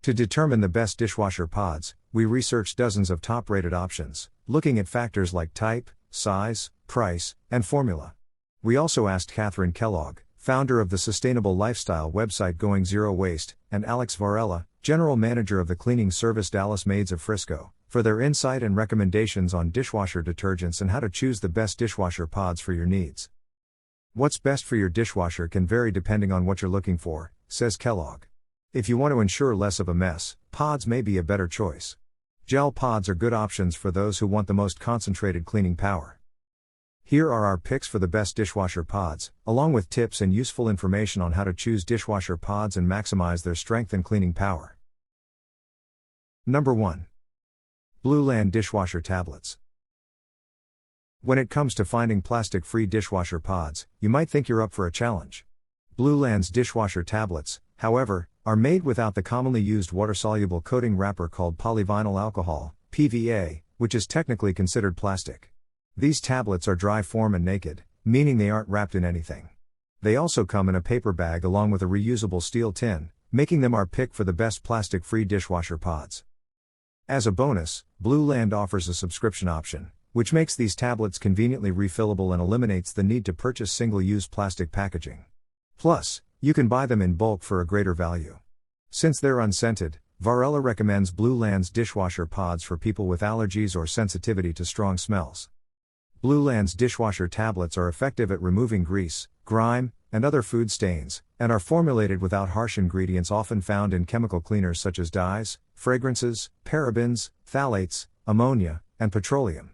To determine the best dishwasher pods, we researched dozens of top-rated options, looking at factors like type, size, price, and formula. We also asked Catherine Kellogg, founder of the sustainable lifestyle website Going Zero Waste, and Alex Varela, general manager of the cleaning service Dallas Maids of Frisco, for their insight and recommendations on dishwasher detergents and how to choose the best dishwasher pods for your needs. What's best for your dishwasher can vary depending on what you're looking for, says Kellogg. If you want to ensure less of a mess, pods may be a better choice. Gel pods are good options for those who want the most concentrated cleaning power. Here are our picks for the best dishwasher pods, along with tips and useful information on how to choose dishwasher pods and maximize their strength and cleaning power. Number 1. Blueland Dishwasher Tablets. When it comes to finding plastic-free dishwasher pods, you might think you're up for a challenge. Blueland's dishwasher tablets, however, are made without the commonly used water-soluble coating wrapper called polyvinyl alcohol, PVA, which is technically considered plastic. These tablets are dry form and naked, meaning they aren't wrapped in anything. They also come in a paper bag along with a reusable steel tin, making them our pick for the best plastic-free dishwasher pods. As a bonus, Blueland offers a subscription option, which makes these tablets conveniently refillable and eliminates the need to purchase single-use plastic packaging. Plus, you can buy them in bulk for a greater value. Since they're unscented, Varela recommends Blueland's dishwasher pods for people with allergies or sensitivity to strong smells. Blueland's dishwasher tablets are effective at removing grease, grime, and other food stains, and are formulated without harsh ingredients often found in chemical cleaners such as dyes, fragrances, parabens, phthalates, ammonia, and petroleum.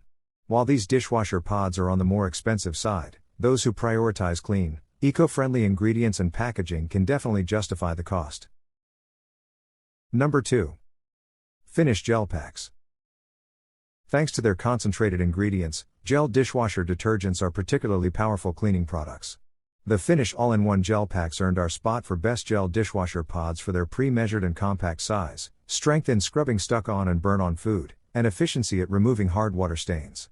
While these dishwasher pods are on the more expensive side, those who prioritize clean, eco-friendly ingredients and packaging can definitely justify the cost. Number 2. Finish Gel Packs. Thanks to their concentrated ingredients, gel dishwasher detergents are particularly powerful cleaning products. The Finish all-in-one gel packs earned our spot for best gel dishwasher pods for their pre-measured and compact size, strength in scrubbing stuck-on and burn-on food, and efficiency at removing hard water stains.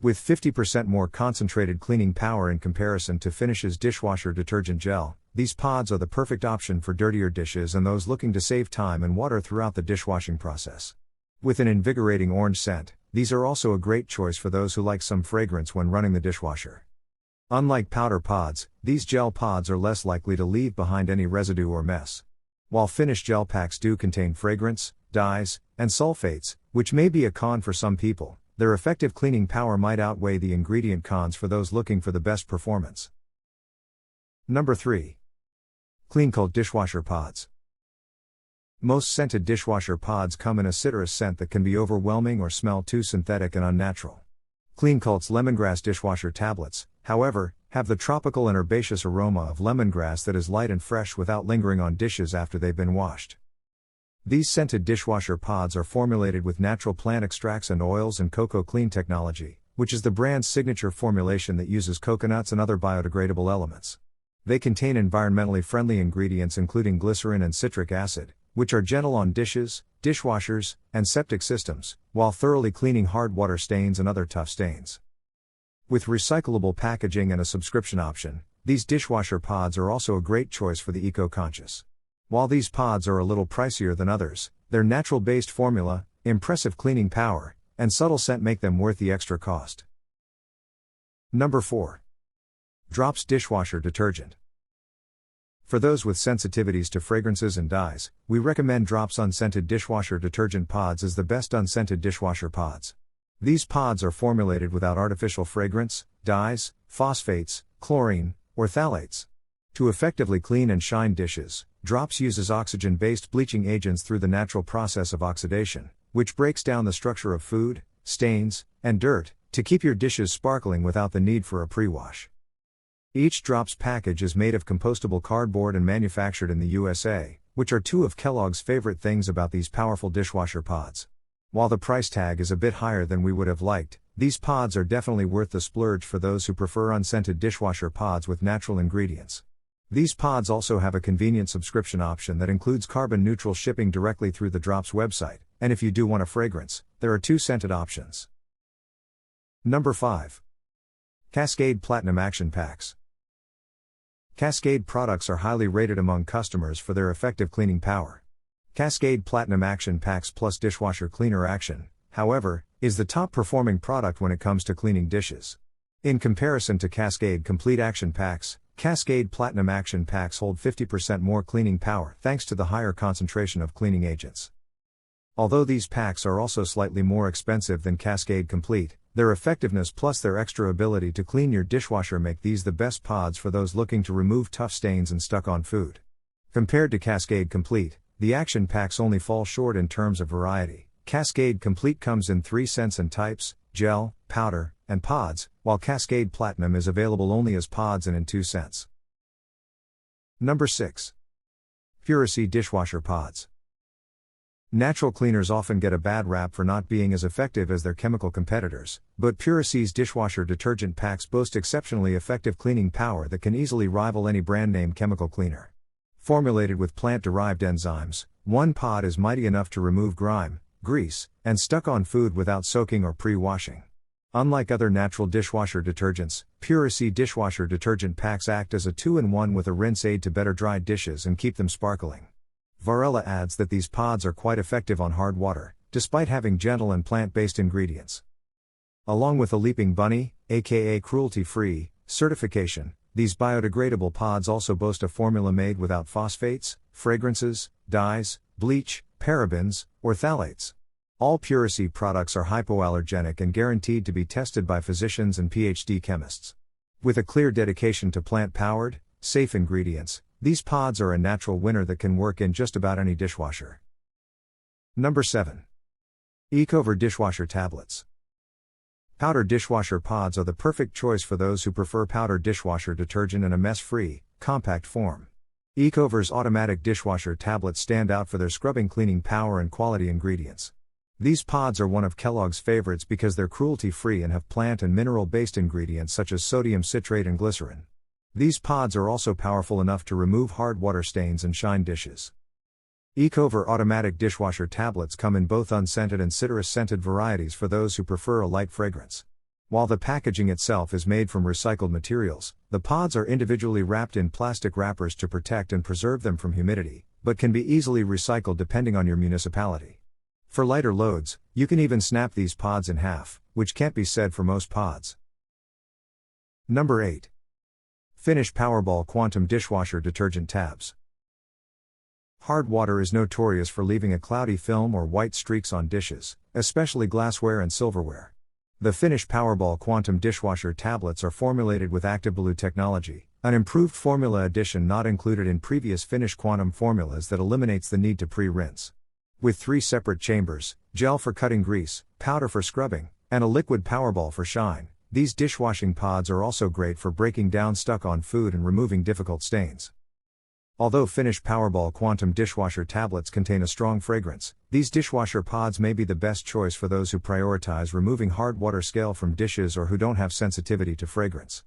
With 50% more concentrated cleaning power in comparison to Finish's dishwasher detergent gel, these pods are the perfect option for dirtier dishes and those looking to save time and water throughout the dishwashing process. With an invigorating orange scent, these are also a great choice for those who like some fragrance when running the dishwasher. Unlike powder pods, these gel pods are less likely to leave behind any residue or mess. While Finish gel packs do contain fragrance, dyes, and sulfates, which may be a con for some people, their effective cleaning power might outweigh the ingredient cons for those looking for the best performance. Number 3. Clean Cult Dishwasher Pods. Most scented dishwasher pods come in a citrus scent that can be overwhelming or smell too synthetic and unnatural. Clean Cult's lemongrass dishwasher tablets, however, have the tropical and herbaceous aroma of lemongrass that is light and fresh without lingering on dishes after they've been washed. These scented dishwasher pods are formulated with natural plant extracts and oils and Coco Clean technology, which is the brand's signature formulation that uses coconuts and other biodegradable elements. They contain environmentally friendly ingredients including glycerin and citric acid, which are gentle on dishes, dishwashers, and septic systems, while thoroughly cleaning hard water stains and other tough stains. With recyclable packaging and a subscription option, these dishwasher pods are also a great choice for the eco-conscious. While these pods are a little pricier than others, their natural-based formula, impressive cleaning power, and subtle scent make them worth the extra cost. Number 4. Drops Dishwasher Detergent. For those with sensitivities to fragrances and dyes, we recommend Drops Unscented Dishwasher Detergent Pods as the best unscented dishwasher pods. These pods are formulated without artificial fragrance, dyes, phosphates, chlorine, or phthalates. To effectively clean and shine dishes, Drops uses oxygen-based bleaching agents through the natural process of oxidation, which breaks down the structure of food, stains, and dirt, to keep your dishes sparkling without the need for a pre-wash. Each Drops package is made of compostable cardboard and manufactured in the USA, which are two of Kellogg's favorite things about these powerful dishwasher pods. While the price tag is a bit higher than we would have liked, these pods are definitely worth the splurge for those who prefer unscented dishwasher pods with natural ingredients. These pods also have a convenient subscription option that includes carbon-neutral shipping directly through the Drops website, and if you do want a fragrance, there are 2 scented options. Number 5. Cascade Platinum Action Packs. Cascade products are highly rated among customers for their effective cleaning power. Cascade Platinum Action Packs Plus Dishwasher Cleaner Action, however, is the top performing product when it comes to cleaning dishes. In comparison to Cascade Complete Action Packs, Cascade Platinum Action Packs hold 50% more cleaning power thanks to the higher concentration of cleaning agents. Although these packs are also slightly more expensive than Cascade Complete, their effectiveness plus their extra ability to clean your dishwasher make these the best pods for those looking to remove tough stains and stuck-on food. Compared to Cascade Complete, the action packs only fall short in terms of variety. Cascade Complete comes in 3 scents and types: gel, powder, and pods, while Cascade Platinum is available only as pods and in 2 scents. Number 6. Puracy Dishwasher Pods. Natural cleaners often get a bad rap for not being as effective as their chemical competitors, but Puracy's dishwasher detergent packs boast exceptionally effective cleaning power that can easily rival any brand-name chemical cleaner. Formulated with plant-derived enzymes, one pod is mighty enough to remove grime, grease, and stuck-on food without soaking or pre-washing. Unlike other natural dishwasher detergents, Puracy dishwasher detergent packs act as a 2-in-1 with a rinse aid to better dry dishes and keep them sparkling. Varela adds that these pods are quite effective on hard water, despite having gentle and plant-based ingredients. Along with a Leaping Bunny, aka cruelty-free, certification, these biodegradable pods also boast a formula made without phosphates, fragrances, dyes, bleach, parabens, or phthalates. All Puracy products are hypoallergenic and guaranteed to be tested by physicians and PhD chemists. With a clear dedication to plant-powered, safe ingredients, these pods are a natural winner that can work in just about any dishwasher. Number 7. Ecover Dishwasher Tablets. Powder dishwasher pods are the perfect choice for those who prefer powder dishwasher detergent in a mess-free, compact form. Ecover's automatic dishwasher tablets stand out for their scrubbing cleaning power and quality ingredients. These pods are one of Kellogg's favorites because they're cruelty-free and have plant and mineral-based ingredients such as sodium citrate and glycerin. These pods are also powerful enough to remove hard water stains and shine dishes. Ecover automatic dishwasher tablets come in both unscented and citrus-scented varieties for those who prefer a light fragrance. While the packaging itself is made from recycled materials, the pods are individually wrapped in plastic wrappers to protect and preserve them from humidity, but can be easily recycled depending on your municipality. For lighter loads, you can even snap these pods in half, which can't be said for most pods. Number 8. Finish Powerball Quantum Dishwasher Detergent Tabs. Hard water is notorious for leaving a cloudy film or white streaks on dishes, especially glassware and silverware. The Finish Powerball Quantum Dishwasher tablets are formulated with ActiveBlue technology, an improved formula addition not included in previous Finish Quantum formulas that eliminates the need to pre-rinse. With 3 separate chambers, gel for cutting grease, powder for scrubbing, and a liquid Powerball for shine, these dishwashing pods are also great for breaking down stuck-on food and removing difficult stains. Although Finish Powerball Quantum Dishwasher tablets contain a strong fragrance, these dishwasher pods may be the best choice for those who prioritize removing hard water scale from dishes or who don't have sensitivity to fragrance.